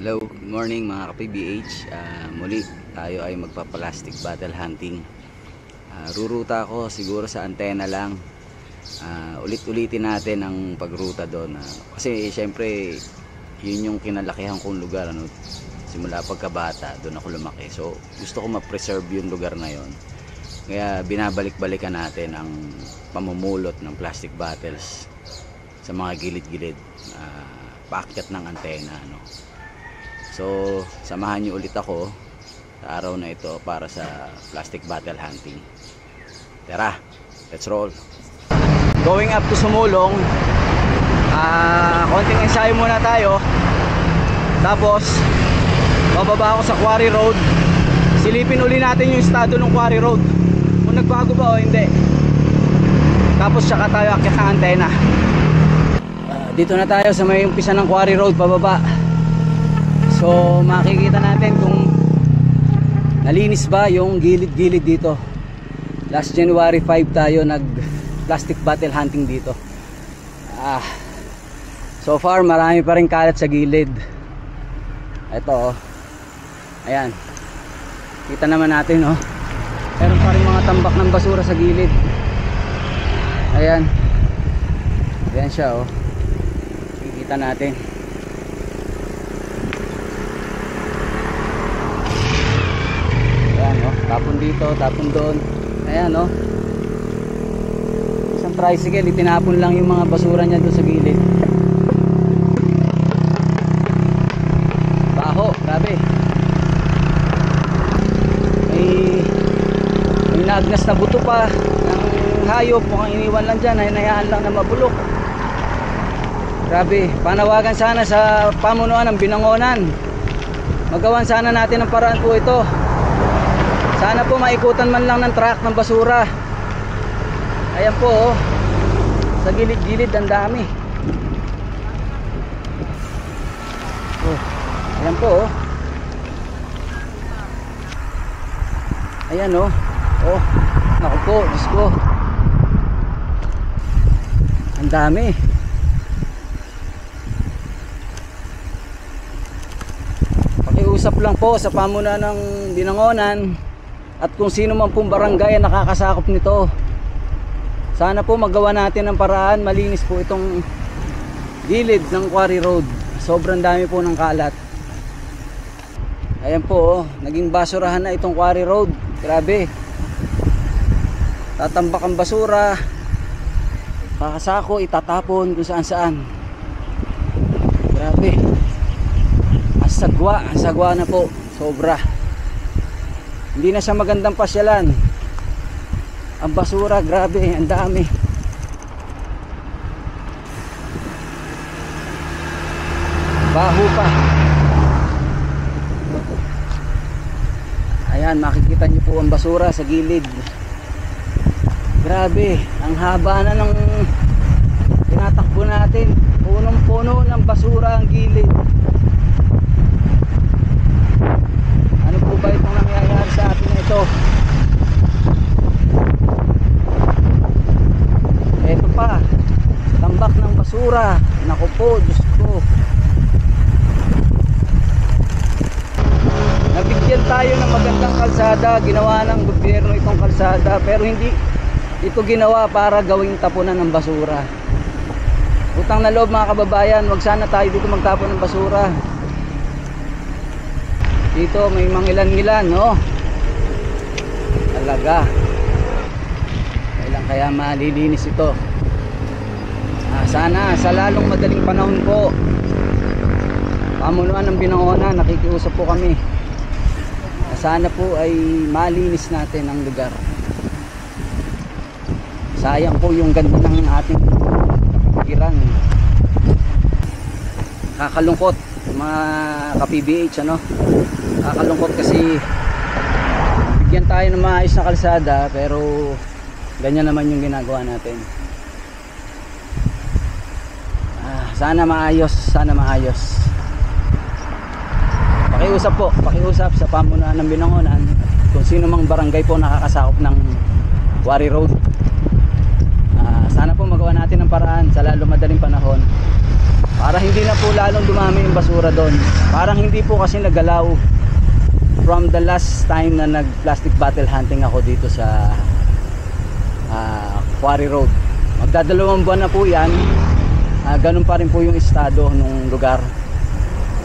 Hello, good morning mga ka-PBH. Muli tayo ay magpa-plastic battle hunting. Ruruta ako siguro sa antena lang. Ulit-ulitin natin ang pagruta doon. Kasi syempre yun yung kinalakihan kong lugar. Simula pagkabata, doon ako lumaki. So gusto ko ma-preserve yung lugar na yon. Kaya binabalik-balikan natin ang pamumulot ng plastic battles sa mga gilid-gilid. Paakyat ng antena. So, samahan niyo ulit ako sa araw na ito para sa plastic battle hunting. Tara, let's roll. Going up to Sumulong. Konting ensayo muna tayo. Tapos, bababa ako sa Quarry Road. Silipin uli natin yung estado ng Quarry Road. Kung nagbago ba o hindi. Tapos, saka tayo akyat ng antena. Dito na tayo sa may umpisa ng Quarry Road, pababa. So makikita natin kung nalinis ba yung gilid-gilid dito. Last January 5 tayo nag plastic battle hunting dito. So far marami pa rin kalat sa gilid. Ito ayan, kita naman natin meron pa rin mga tambak ng basura sa gilid. Ayan, ayan siya kita natin. Tapon dito, tapon doon. Ayan isang tricycle, itinapon lang yung mga basura niya doon sa gilid. Baho, grabe. May naagnas na buto pa ng hayop, mukhang iniwan lang dyan, hinayaan lang na mabulok. Grabe, panawagan sana sa pamunuan ng Binangonan. Magawan sana natin ang paraan po ito. Sana po maikutan man lang ng truck ng basura. Ayan po sa gilid-gilid ang dami. Ayan po ayan naku po, Diyos ko, ang dami. Pakiusap lang po sa pamunuan ng Binangonan at kung sino man pong barangay ang nakakasakop nito, sana po magawa natin ng paraan, malinis po itong gilid ng Quarry Road. Sobrang dami po ng kalat. Ayan po naging basurahan na itong Quarry Road. Grabe, tatambak ang basura, kakasako, itatapon kung saan saan. Grabe, ang sagwa na po, sobra. Hindi na siya magandang pasyalan. Ang basura, grabe, ang dami. Baho pa. Ayan, makikita niyo po ang basura sa gilid. Grabe, ang haba na ng tinatakbo natin. Punong-puno ng basura ang gilid. Ano po ba itong nangyayari sa atin na ito? Ito pa, tambak ng basura. Naku po, Diyos ko. Nabigyan tayo ng magandang kalsada. Ginawa ng gobyerno itong kalsada, pero hindi ito ginawa para gawing tapunan ng basura. Utang na loob mga kababayan, wag sana tayo dito magtapon ng basura. Dito may mangilan-ngilan talaga. Kailan kaya malilinis ito? Sana sa lalong madaling panahon po, pamunuan ng Binangonan, nakikiusap po kami, sana po ay malinis natin ang lugar. Sayang po yung ganda ng ating kiran. Kakalungkot mga ka-PBH kakalungkot kasi bigyan tayo ng maayos na kalsada, pero ganyan naman yung ginagawa natin. Sana maayos. Pakiusap sa pamunuan ng Binangonan, kung sino mang barangay po nakakasakop ng Quarry Road. Sana po magawa natin ng paraan sa lalo madaling panahon para hindi na po lalong dumami yung basura doon. Parang hindi po kasi nagalaw from the last time na nag plastic bottle hunting ako dito sa Quarry Road. Magdadalawang buwan na po yan. Ganun pa rin po yung estado ng lugar.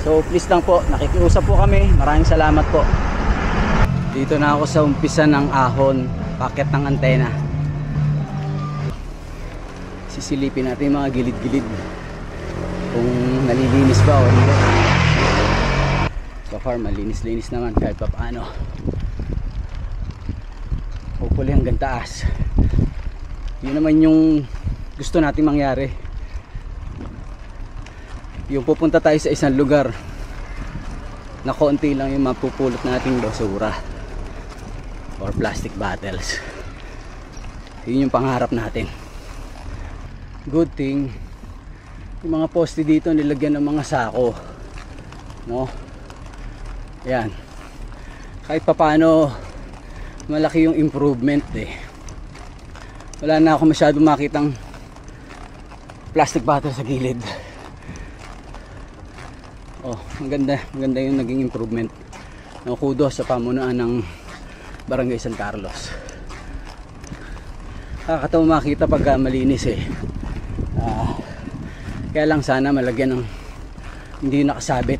So please lang po, nakikiusap po kami. Maraming salamat po. Dito na ako sa umpisa ng ahon, paket ng antena. Sisilipin natin yung mga gilid-gilid kung nalilinis ba o hindi. So far malinis-linis naman kahit pa paano. Hopefully hanggang taas. Yun naman yung gusto natin mangyari. Yung pupunta tayo sa isang lugar na konti lang yung mapupulot nating basura or plastic bottles. Yun yung pangarap natin. Good thing yung mga poste dito nilagyan ng mga sako, no? Yan, kahit papaano malaki yung improvement eh. Wala na ako masyadong makitang plastic bottle sa gilid. Oh, maganda yung naging improvement. Kudos sa pamunuan ng Barangay San Carlos. Nakakatawa makita pag malinis eh. Kaya lang sana malagyan ng hindi nakasabit.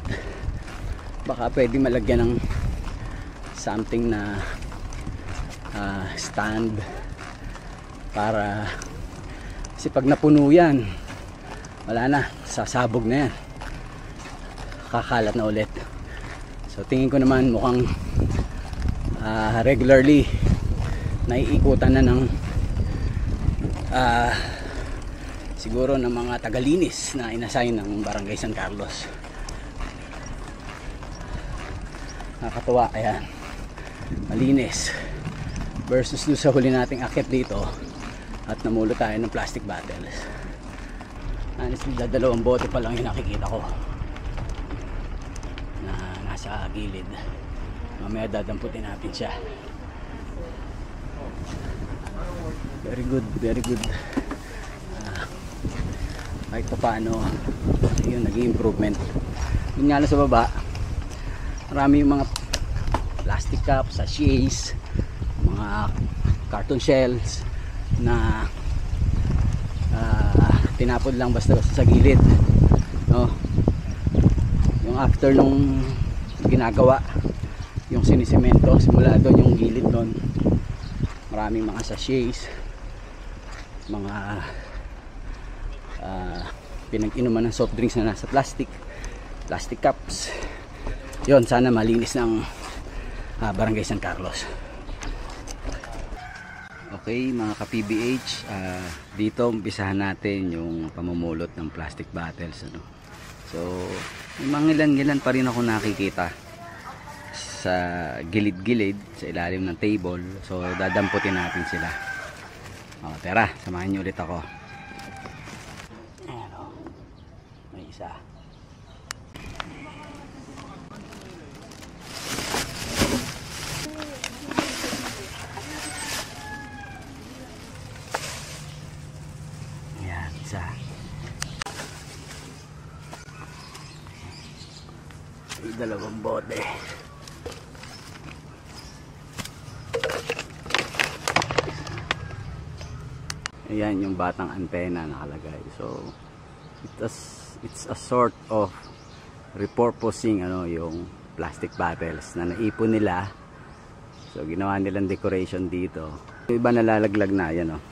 Baka pwede malagyan ng something na stand para kasi pag napuno yan wala na, sasabog na yan, kakalat na ulit. So tingin ko naman mukhang regularly naiikutan na ng siguro ng mga tagalinis na inassign ng Barangay San Carlos. Nakakatuwa, ayan, malinis versus doon sa huli nating akit dito at namulo tayo ng plastic bottles. Honestly, dalawang bote pa lang yung nakikita ko na nasa gilid. Mamaya dadamputin natin siya. Very good, very good. Kahit pa paano yun, naging improvement. Yun nga lang sa baba, marami yung mga plastic cups, sachets, mga carton shells na tinapod lang basta sa gilid, no? Yung after nung ginagawa yung sinisemento, simula doon yung gilid doon, maraming mga sachets, mga pinag-inuman ng soft drinks na nasa plastic cups. Yun, sana malinis ng Barangay San Carlos. Okay mga ka-PBH, dito umpisahan natin yung pamumulot ng plastic bottles, ano? So yung mga ilan-ilan pa rin ako nakikita sa gilid-gilid, sa ilalim ng table. So dadamputin natin sila. Tara, samahan niyo ulit ako. Ayan, may isa. Dalawang bote. Ayan yung batang antena nakalagay. So it's a sort of repurposing, ano, yung plastic bottles na naipon nila. So ginawa nilang decoration dito. Yung iba nalalaglag na, yan, oh.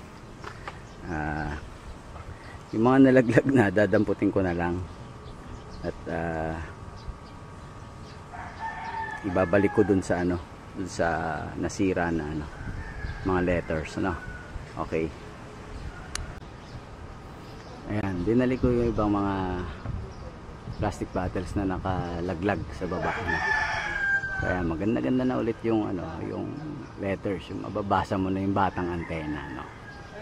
Yung mga nalaglag na dadamputin ko na lang at ibabalik ko dun sa ano, dun sa nasira na ano, mga letters, ano. Okay. Ayan, dinali ko yung ibang mga plastic bottles na nakalaglag sa baba, ano. Kaya maganda-ganda na ulit yung ano, yung letters, yung mababasa mo na yung batang antena, no.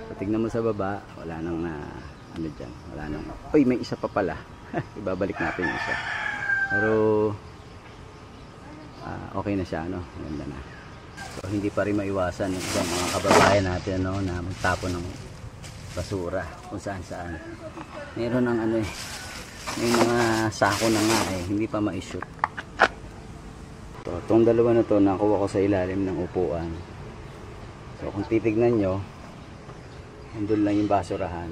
So tignan mo sa baba, wala nang ano diyan, wala nang. Oy, may isa pa pala. Ibabalik natin yung isa. Pero okay na siya, no? Maganda na. So hindi pa rin maiwasan yung ibang mga kababayan natin, no, na magtapon ng basura kung saan-saan. Meron ng ano eh, may mga sako na nga hindi pa ma-shoot. So, itong dalawa na to nakuha ko sa ilalim ng upuan. So kung titignan nyo, nandun lang yung basurahan.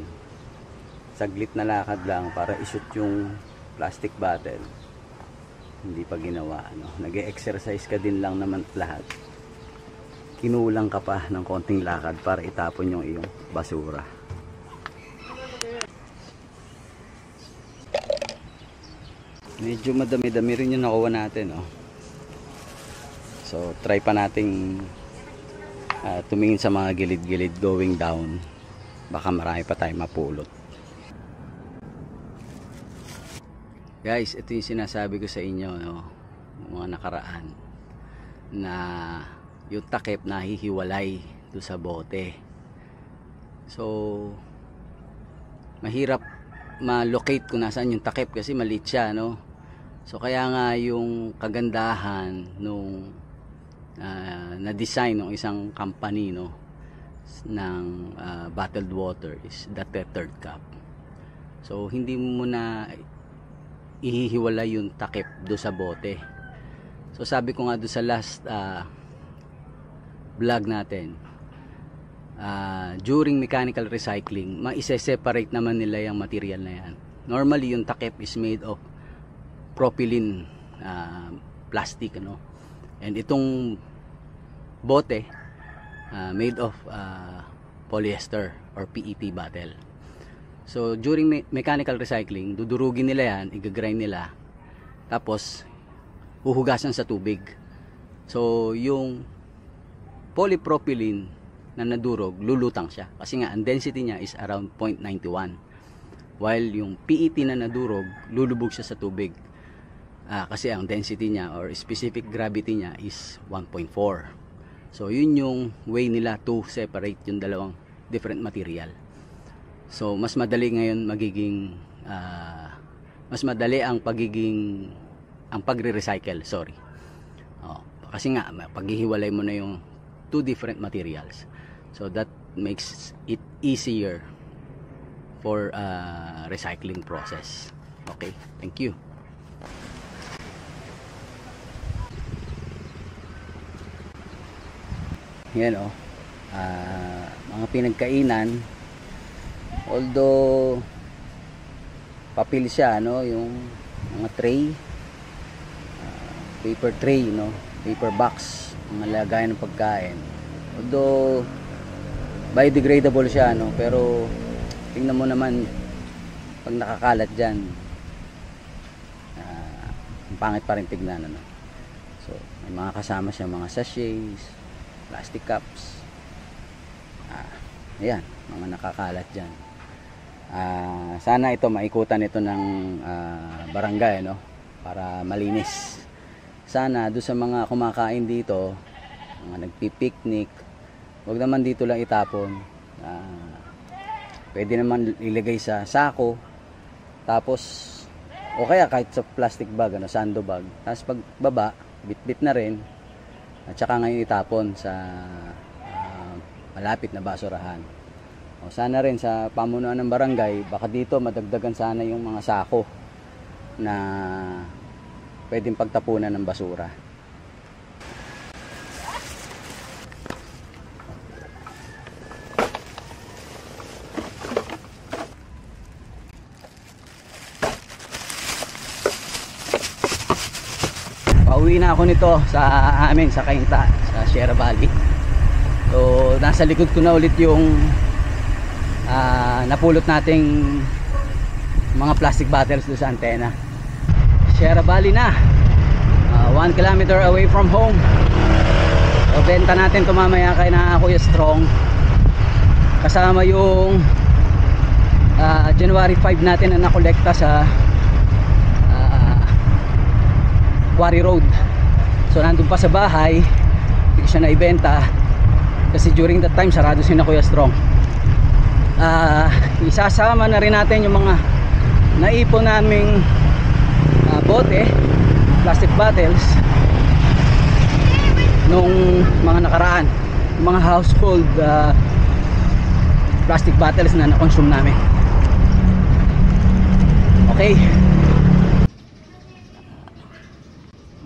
Saglit na lakad lang para i-shoot yung plastic bottle. Hindi pa ginawa, nag-e-exercise ka din lang naman lahat. Kinulang ka pa ng konting lakad para itapon yung iyong basura. Medyo madami-dami rin yung nakuha natin, So try pa nating tumingin sa mga gilid-gilid going down. Baka marami pa tayong mapulot. Guys, ito yung sinasabi ko sa inyo, mga nakaraan, na yung takip nahihiwalay doon sa bote. So mahirap ma-locate kung nasaan yung takip kasi maliit siya, So kaya nga yung kagandahan nung na-design ng isang company, ng bottled water is the tethered cap. So hindi mo na ihihiwalay yung takip do sa bote. So sabi ko nga do sa last vlog natin, during mechanical recycling, ma-separate naman nila yung material na yan. Normally yung takip is made of propylene plastic, and itong bote made of polyester or PET bottle. So during mechanical recycling, dudurugin nila yan, i-grind nila, tapos huhugasan sa tubig. So yung polypropylene na nadurog, lulutang siya kasi nga ang density niya is around 0.91, while yung PET na nadurog, lulubog siya sa tubig kasi ang density niya or specific gravity niya is 1.4. So yun yung way nila to separate yung dalawang different material. So mas madali ngayon magiging mas madali ang pagre-recycle, kasi nga paghihiwalay mo na yung two different materials. So that makes it easier for recycling process. Okay, thank you. Yan mga pinagkainan, although papel siya, yung mga tray, paper tray, paper box, mga lagayan ng pagkain, although biodegradable siya, pero tingnan mo naman pag nakakalat dyan, ang pangit pa rin tignan, So may mga kasama siya, mga sachets, plastic cups, ayan, mga nakakalat dyan. Sana ito maikutan ito ng barangay, para malinis. Sana doon sa mga kumakain dito, mga nagpipiknik, wag naman dito lang itapon. Pwede naman ilagay sa sako, tapos o kaya kahit sa plastic bag, sando-bag, tapos pagbaba bit-bit na rin, at saka ngayon itapon sa malapit na basurahan. Sana rin sa pamunuan ng barangay, baka dito madagdagan sana yung mga sako na pwedeng pagtapunan ng basura. Pauwi na ako nito sa amin sa Cainta, sa Sierra Valley. So nasa likod ko na ulit yung napulot nating mga plastic bottles doon sa antena. Sierra Valley na, 1 kilometer away from home. So benta natin ito mamaya kay na Kuya Strong, kasama yung January 5 natin na nakolekta sa Quarry Road. So nandun pa sa bahay, hindi ko siya naibenta kasi during that time sarado si na Kuya Strong. Isasama na rin natin yung mga naipon naming bote, plastic bottles nung mga nakaraan, yung mga household plastic bottles na na-consume namin. Okay.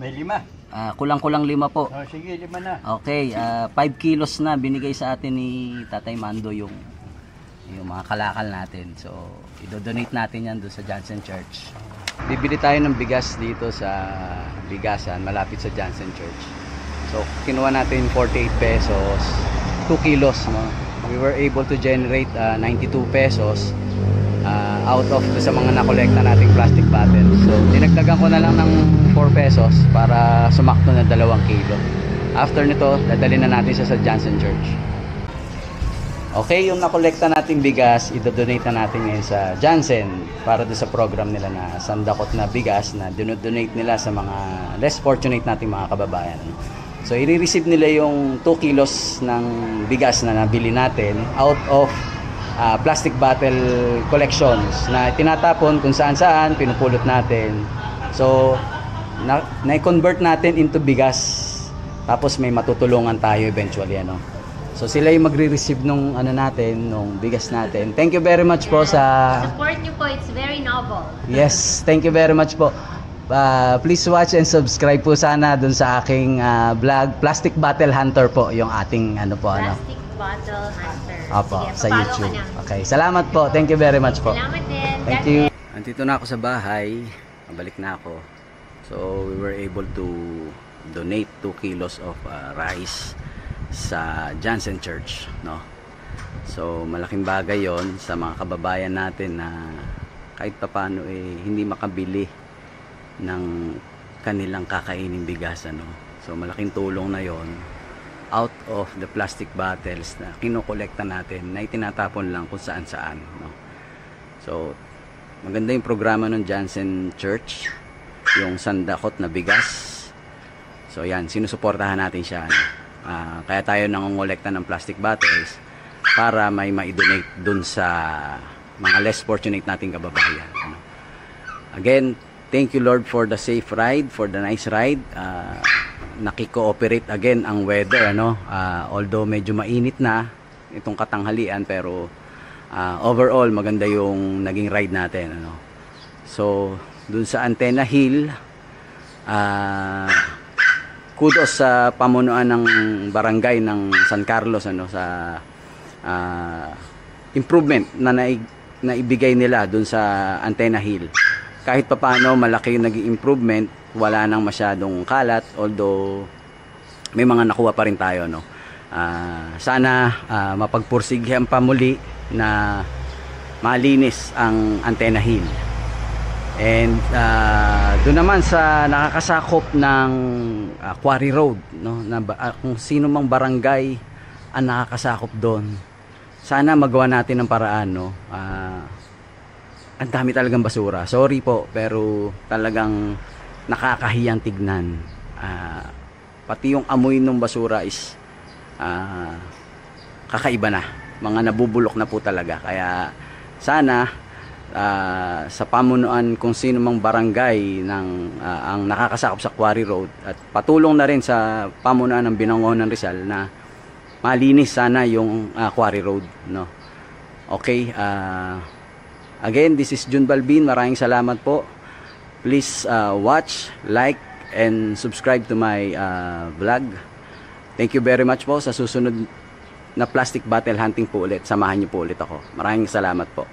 May 5. Kulang-kulang 5 po. Oh, sige, 5 na. Okay, 5 kilos na binigay sa atin ni Tatay Mando yung mga kalakal natin. So, i-donate natin yan doon sa Johnson Church. Bibili tayo ng bigas dito sa bigasan, malapit sa Johnson Church. So, kinuha natin 48 pesos, 2 kilos. No? We were able to generate 92 pesos out of sa mga nakolekta nating plastic bottle. So, dinagdagan ko na lang ng 4 pesos para sumakto na 2 kilo. After nito, dadalhin na natin siya sa Johnson Church. Okay, yung nakolekta nating bigas, idodonate na natin ngayon sa Johnson para doon sa program nila na sandakot na bigas na dinodonate nila sa mga less fortunate nating mga kababayan. So, i-receive nila yung 2 kilos ng bigas na nabili natin out of plastic bottle collections na tinatapon kung saan-saan, pinupulot natin. So, na-convert natin into bigas. Tapos may matutulungan tayo eventually, ano. So, sila yung magre-receive nung natin, nung bigas natin. Thank you very much po sa support niyo po, it's very noble. Yes, thank you very much po. Please watch and subscribe po sana dun sa aking vlog, Plastic Bottle Hunter po, yung ating Plastic Bottle Hunter. Opo, Sige, sa follow YouTube. ka na. Okay, salamat po. Thank you very much po. Salamat din. Thank you. Andito na ako sa bahay. Mabalik na ako. So, we were able to donate 2 kilos of rice sa Johnson Church, no? So, malaking bagay 'yon sa mga kababayan natin na kahit papaano hindi makabili ng kanilang kakainin bigas, ano. So, malaking tulong na 'yon out of the plastic bottles na kinokolekta natin na itinatapon lang kung saan-saan, no? So, maganda yung programa ng Johnson Church, yung sandakot na bigas. So, yan, sinusuportahan natin siya, no? Kaya tayo nangongolekta ng plastic bottles para may ma-donate dun sa mga less fortunate nating kababayan, no? Again, thank you Lord for the safe ride, for the nice ride. Nakikooperate again ang weather, ano. Although medyo mainit na itong katanghalian, pero overall maganda yung naging ride natin, ano. So, dun sa Antenna Hill, kudos sa pamunuan ng barangay ng San Carlos, ano, sa improvement na naibigay nila dun sa Antenna Hill. Kahit papaano malaki yung naging improvement, wala nang masyadong kalat, although may mga nakuha pa rin tayo, no. Sana mapagpursigyan pa muli na malinis ang Antenna Hill. And doon naman sa nakakasakop ng Quarry Road, no, na kung sino mang barangay ang nakakasakop doon, sana magawa natin ng paraan, no. Ang dami talagang basura. Sorry po, pero talagang nakakahiyang tignan. Pati yung amoy ng basura is kakaiba na. Mga nabubulok na po talaga. Kaya sana sa pamunuan kung sino mang barangay ang nakakasakop sa Quarry Road, at patulong na rin sa pamunuan ng Binangonan Rizal na malinis sana yung Quarry Road, no. Okay, again, this is Jun Balbin. Maraming salamat po. Please watch, like, and subscribe to my vlog. Thank you very much po. Sa susunod na plastic bottle hunting po ulit, samahan niyo po ulit ako. Maraming salamat po.